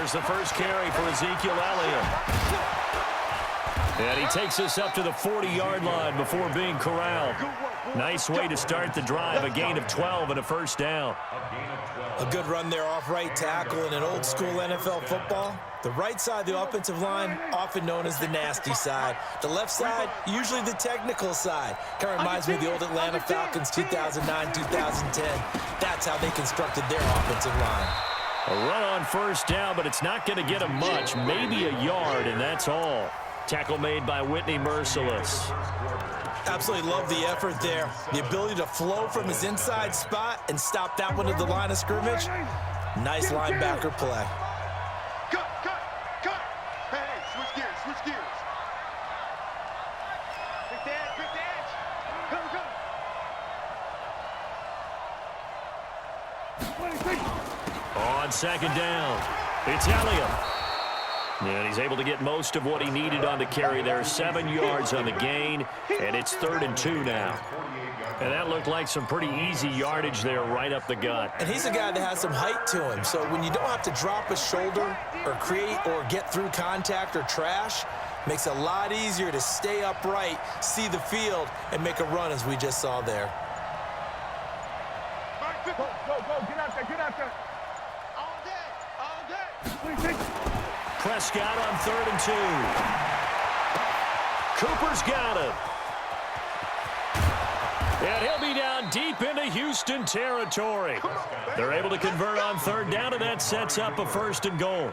Here's the first carry for Ezekiel Elliott. And he takes us up to the 40-yard line before being corralled. Nice way to start the drive, a gain of 12 and a first down. A good run there off right tackle in an old-school NFL football. The right side of the offensive line, often known as the nasty side. The left side, usually the technical side. Kind of reminds me of the old Atlanta Falcons 2009-2010. That's how they constructed their offensive line. A run on first down, but it's not going to get him much. Maybe a yard, and that's all. Tackle made by Whitney Merciless. Absolutely love the effort there. The ability to flow from his inside spot and stop that one at the line of scrimmage. Nice linebacker play. Cut. Hey, switch gears. Quick dash. Come. On second down, it's Elliott. And he's able to get most of what he needed on the carry there. 7 yards on the gain, and it's 3rd and 2 now. And that looked like some pretty easy yardage there right up the gut. And he's a guy that has some height to him, so when you don't have to drop a shoulder or create or get through contact or trash, makes it a lot easier to stay upright, see the field, and make a run as we just saw there. Go. Get out there. All day. Prescott on 3rd and 2. Cooper's got it. And he'll be down deep into Houston territory. They're able to convert on 3rd down, and that sets up a 1st and goal.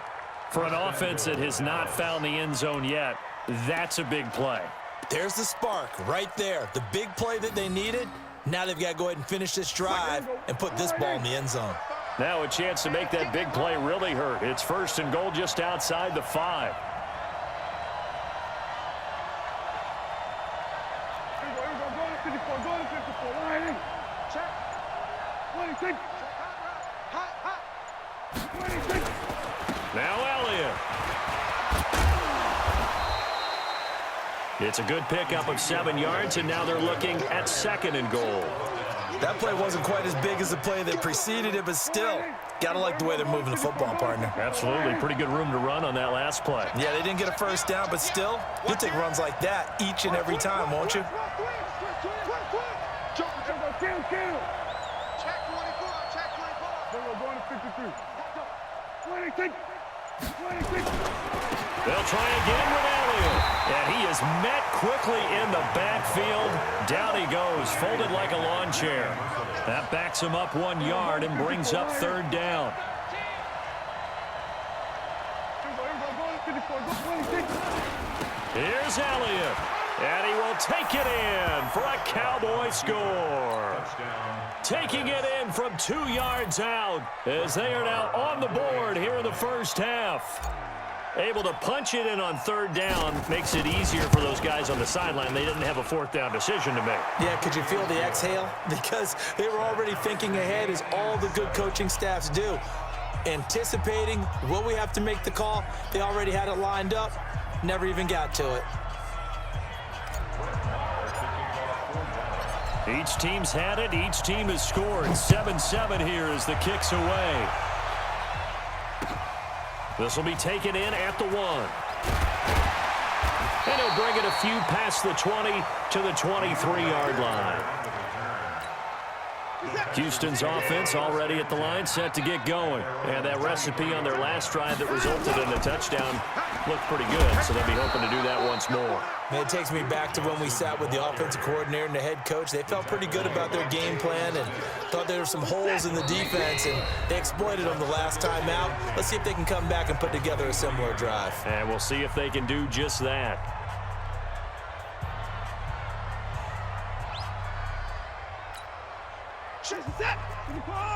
For an offense that has not found the end zone yet, that's a big play. There's the spark right there. The big play that they needed. Now they've got to go ahead and finish this drive and put this ball in the end zone. Now a chance to make that big play really hurt. It's 1st and goal just outside the 5. Now Elliott. It's a good pickup of 7 yards, and now they're looking at 2nd and goal. That play wasn't quite as big as the play that preceded it, but still, gotta like the way they're moving the football, partner. Absolutely. Pretty good room to run on that last play. Yeah, they didn't get a 1st down, but still, you'll take runs like that each and every time, won't you? Check 24. Going to 53. 26. They'll try again with Elliott. And he is met quickly in the backfield. Down he goes, folded like a lawn chair. That backs him up 1 yard and brings up 3rd down. Here's Elliott. And he will take it in for a Cowboy score. Taking it in from 2 yards out as they are now on the board here in the first half. Able to punch it in on 3rd down makes it easier for those guys on the sideline. They didn't have a 4th down decision to make. Yeah, could you feel the exhale? Because they were already thinking ahead, as all the good coaching staffs do. Anticipating, will we have to make the call? They already had it lined up, never even got to it. Each team's had it. Each team has scored. 7-7 here as the kick's away. This will be taken in at the 1. And he'll bring it a few past the 20 to the 23-yard line. Houston's offense already at the line, set to get going. And that recipe on their last drive that resulted in a touchdown looked pretty good, so they'll be hoping to do that once more. And it takes me back to when we sat with the offensive coordinator and the head coach. They felt pretty good about their game plan and thought there were some holes in the defense, and they exploited them the last time out. Let's see if they can come back and put together a similar drive. And we'll see if they can do just that.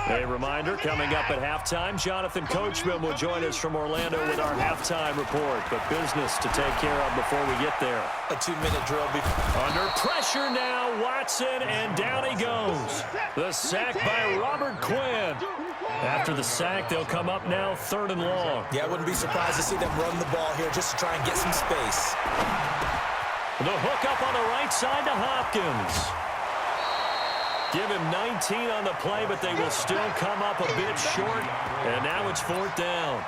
A reminder, coming up at halftime, Jonathan Coachman will join us from Orlando with our halftime report. But business to take care of before we get there. A 2-minute drill. Under pressure now, Watson, and down he goes. The sack by Robert Quinn. After the sack, they'll come up now 3rd and long. Yeah, I wouldn't be surprised to see them run the ball here just to try and get some space. The hook up on the right side to Hopkins. Give him 19 on the play, but they will still come up a bit short. And now it's 4th down.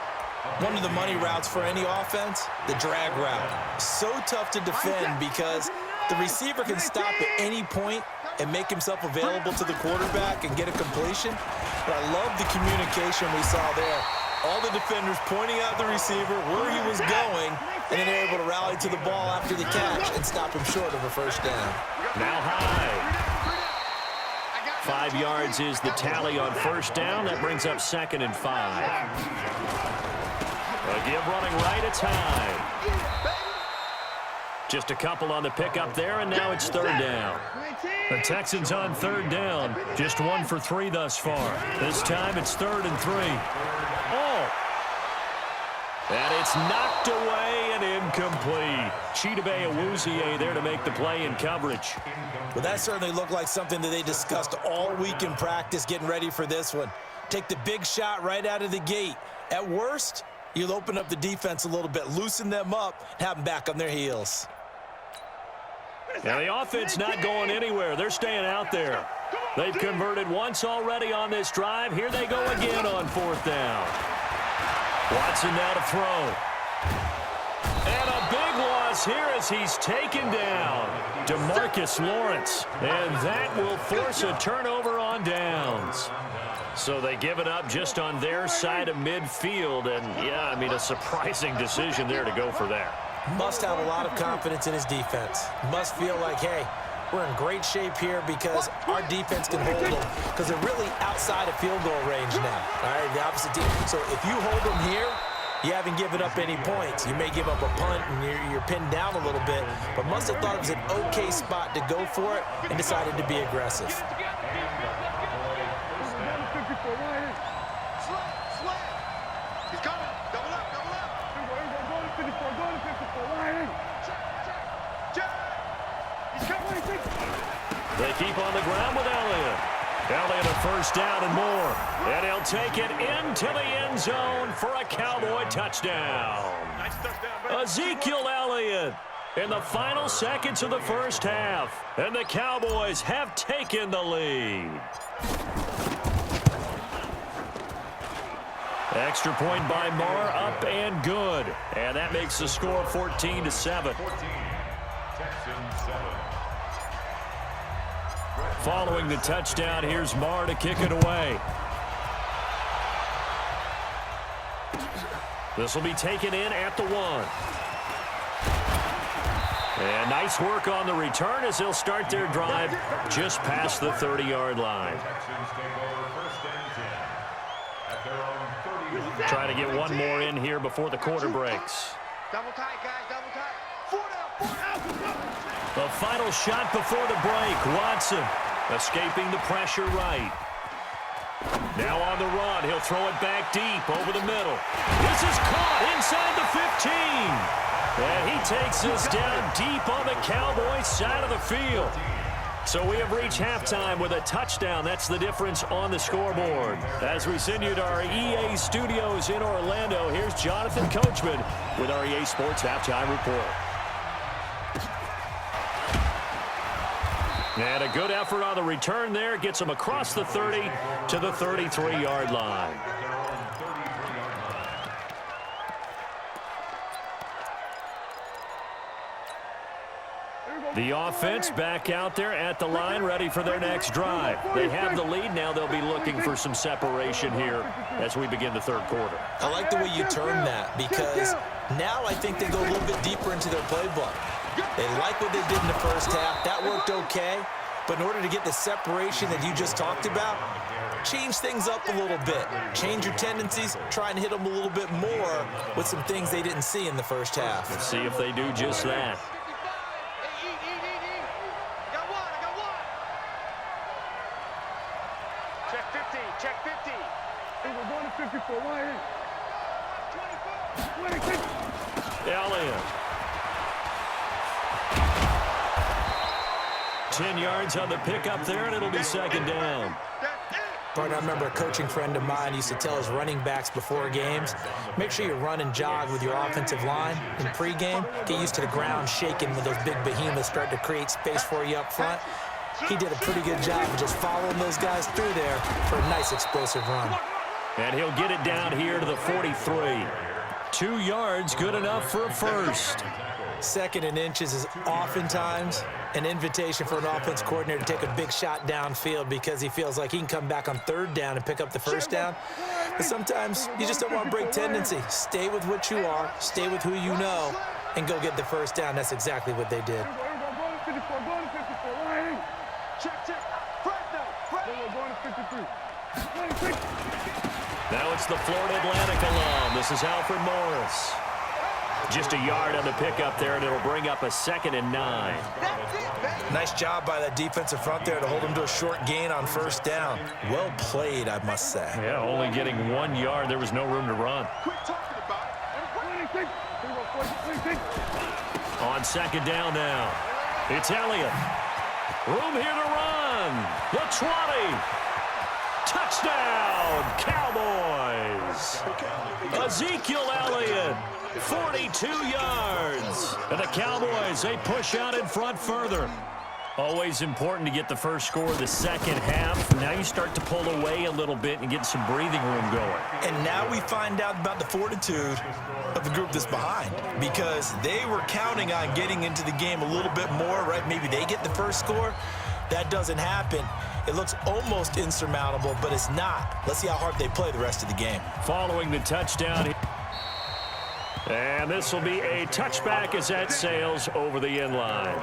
One of the money routes for any offense, the drag route. So tough to defend because the receiver can stop at any point and make himself available to the quarterback and get a completion. But I love the communication we saw there. All the defenders pointing out the receiver, where he was going, and then they're able to rally to the ball after the catch and stop him short of a first down. Now high. 5 yards is the tally on first down. That brings up 2nd and 5. A give running right, it's high. Just a couple on the pickup there, and now it's 3rd down. The Texans on 3rd down. Just 1 for 3 thus far. This time it's 3rd and 3. Oh! And it's knocked away and incomplete. Chidobe Awuzie there to make the play in coverage. Well, that certainly looked like something that they discussed all week in practice getting ready for this one. Take the big shot right out of the gate. At worst, you'll open up the defense a little bit, loosen them up, have them back on their heels. Now the offense not going anywhere. They're staying out there. They've converted once already on this drive. Here they go again on 4th down. Watson now to throw. And a big loss here as he's taken down. DeMarcus Lawrence. And that will force a turnover on downs. So they give it up just on their side of midfield. And, yeah, I mean, a surprising decision there to go for that. Must have a lot of confidence in his defense. Must feel like, hey, we're in great shape here because our defense can hold them because they're really outside of field goal range now. All right, the opposite team. So if you hold them here, you haven't given up any points. You may give up a punt and you're pinned down a little bit, but must have thought it was an okay spot to go for it and decided to be aggressive. They keep on the ground with Elliott. Elliott a first down and more. And he'll take it into the end zone for a Cowboy touchdown. Ezekiel Elliott in the final seconds of the first half. And the Cowboys have taken the lead. Extra point by Marr, up and good. And that makes the score 14-7. Following the touchdown, here's Marr to kick it away. This will be taken in at the 1. And nice work on the return as they'll start their drive just past the 30-yard line. Try to get one more in here before the quarter breaks. Double tight, guys, double tight. 4 down. The final shot before the break. Watson escaping the pressure right. Now on the run. He'll throw it back deep over the middle. This is caught inside the 15. And he takes us down deep on the Cowboys side of the field. So we have reached halftime with a touchdown. That's the difference on the scoreboard. As we send you to our EA studios in Orlando, here's Jonathan Coachman with our EA Sports Halftime Report. And a good effort on the return there. Gets him across the 30 to the 33-yard line. The offense back out there at the line, ready for their next drive. They have the lead. Now they'll be looking for some separation here as we begin the third quarter. I like the way you term that because now I think they go a little bit deeper into their playbook. They like what they did in the first half. That worked okay. But in order to get the separation that you just talked about, change things up a little bit. Change your tendencies. Try and hit them a little bit more with some things they didn't see in the first half. Let's see if they do just that. Check 50. Hey, we're going to 54. Why in? Elliott. 10 yards on the pickup there, and it'll be second down. Partner, I remember a coaching friend of mine used to tell his running backs before games, make sure you run and jog with your offensive line in pregame. Get used to the ground shaking when those big behemoths start to create space for you up front. He did a pretty good job of just following those guys through there for a nice explosive run. And he'll get it down here to the 43. 2 yards, good enough for a first. 2nd and inches is oftentimes an invitation for an offense coordinator to take a big shot downfield because he feels like he can come back on 3rd down and pick up the 1st down. But sometimes you just don't want to break tendency. Stay with what you are, stay with who you know, and go get the 1st down. That's exactly what they did. Now it's the Florida Atlantic alum. This is Alfred Morris. Just a yard on the pickup there, and it'll bring up a 2nd and 9. Nice job by that defensive front there to hold him to a short gain on 1st down. Well played, I must say. Yeah, only getting 1 yard. There was no room to run. On 2nd down now. It's Elliott. Room here to run. The 20. Touchdown, Cowboys. Ezekiel Elliott, 42 yards. And the Cowboys, they push out in front further. Always important to get the first score of the second half. Now you start to pull away a little bit and get some breathing room going. And now we find out about the fortitude of the group that's behind, because they were counting on getting into the game a little bit more, right? Maybe they get the first score. That doesn't happen. It looks almost insurmountable, but it's not. Let's see how hard they play the rest of the game. Following the touchdown. And this will be a touchback as that sails over the end line.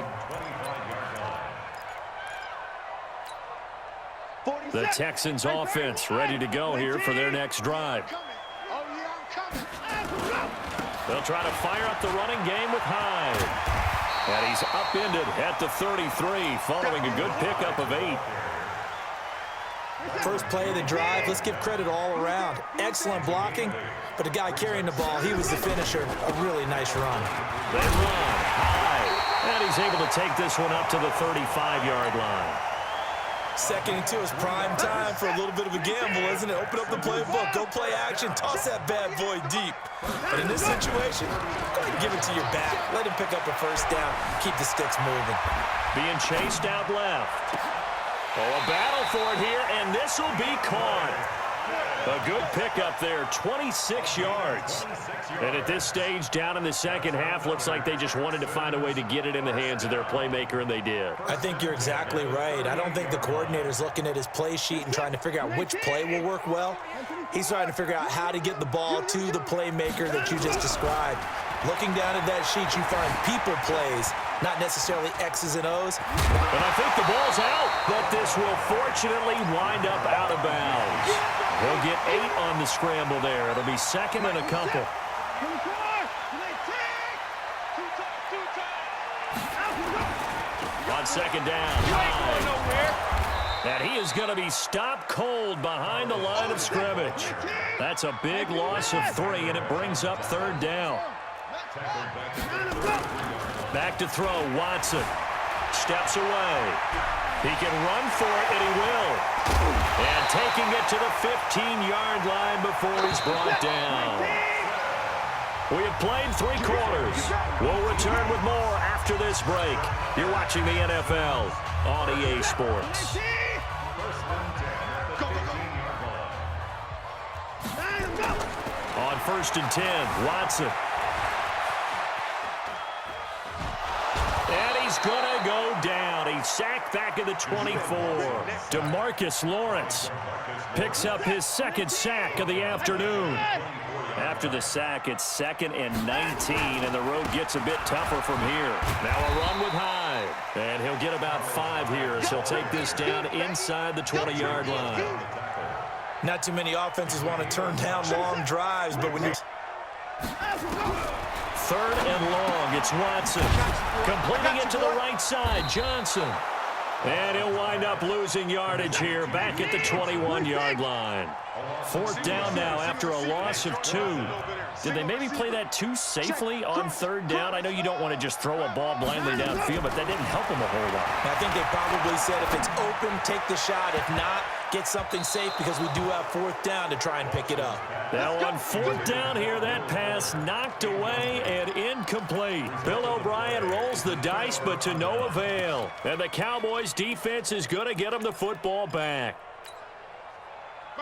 The Texans offense ready to go here for their next drive. They'll try to fire up the running game with Hyde. And he's upended at the 33 following a good pickup of 8. First play of the drive, let's give credit all around. Excellent blocking, but the guy carrying the ball, he was the finisher. A really nice run. They run high, and he's able to take this one up to the 35-yard line. 2nd and 2 is prime time for a little bit of a gamble, isn't it? Open up the playbook, go play action, toss that bad boy deep. But in this situation, go ahead and give it to your back. Let him pick up a 1st down, keep the sticks moving. Being chased out left. Oh, a battle for it here, and this will be caught. A good pickup there, 26 yards. And at this stage, down in the second half, looks like they just wanted to find a way to get it in the hands of their playmaker, and they did. I think you're exactly right. I don't think the coordinator's looking at his play sheet and trying to figure out which play will work well. He's trying to figure out how to get the ball to the playmaker that you just described. Looking down at that sheet, you find people plays, not necessarily X's and O's. And I think the ball's out, but this will fortunately wind up out of bounds. He'll get 8 on the scramble there. It'll be 2nd and a couple. On 2nd down, and he is going to be stopped cold behind the line of scrimmage. That's a big loss of 3, and it brings up 3rd down. Back to throw, Watson. Steps away. He can run for it, and he will. And taking it to the 15-yard line before he's brought down. We have played 3 quarters. We'll return with more after this break. You're watching the NFL on EA Sports. On 1st and 10, Watson. And he's going to go down. He's sacked back at the 24. DeMarcus Lawrence picks up his 2nd sack of the afternoon. After the sack, it's 2nd and 19, and the road gets a bit tougher from here. Now a run with Hyde, and he'll get about 5 here as he'll take this down inside the 20-yard line. Not too many offenses want to turn down long drives, but when you're... 3rd and long, it's Watson. Completing it to the right side, Johnson. And he'll wind up losing yardage here back at the 21-yard line. 4th down now after a loss of 2. Did they maybe play that too safely on 3rd down? I know you don't want to just throw a ball blindly downfield, but that didn't help them a whole lot. I think they probably said if it's open, take the shot. If not, get something safe because we do have 4th down to try and pick it up. Now on 4th down here, that pass knocked away and incomplete. Bill O'Brien rolls the dice, but to no avail. And the Cowboys defense is going to get him the football back.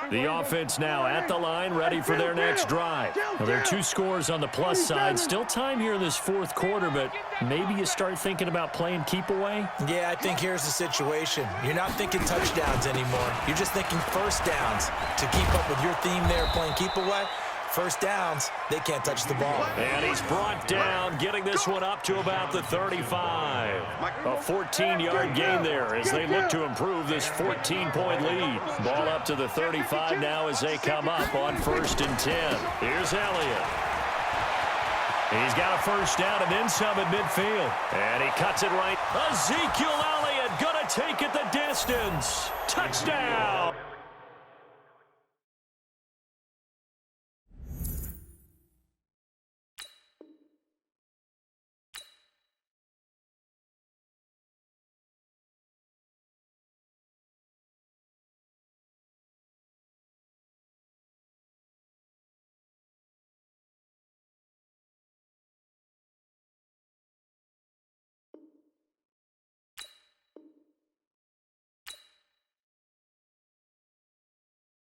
The offense now at the line, ready for their next drive. Well, there are 2 scores on the plus side. Still time here in this fourth quarter, but maybe you start thinking about playing keep away? Yeah, I think here's the situation. You're not thinking touchdowns anymore. You're just thinking first downs. To keep up with your theme there, playing keep away, first downs, they can't touch the ball. And he's brought down, getting this one up to about the 35. A 14-yard gain there as they look to improve this 14-point lead. Ball up to the 35 now as they come up on 1st and 10. Here's Elliott. He's got a first down and then some at midfield. And he cuts it right. Ezekiel Elliott going to take it the distance. Touchdown.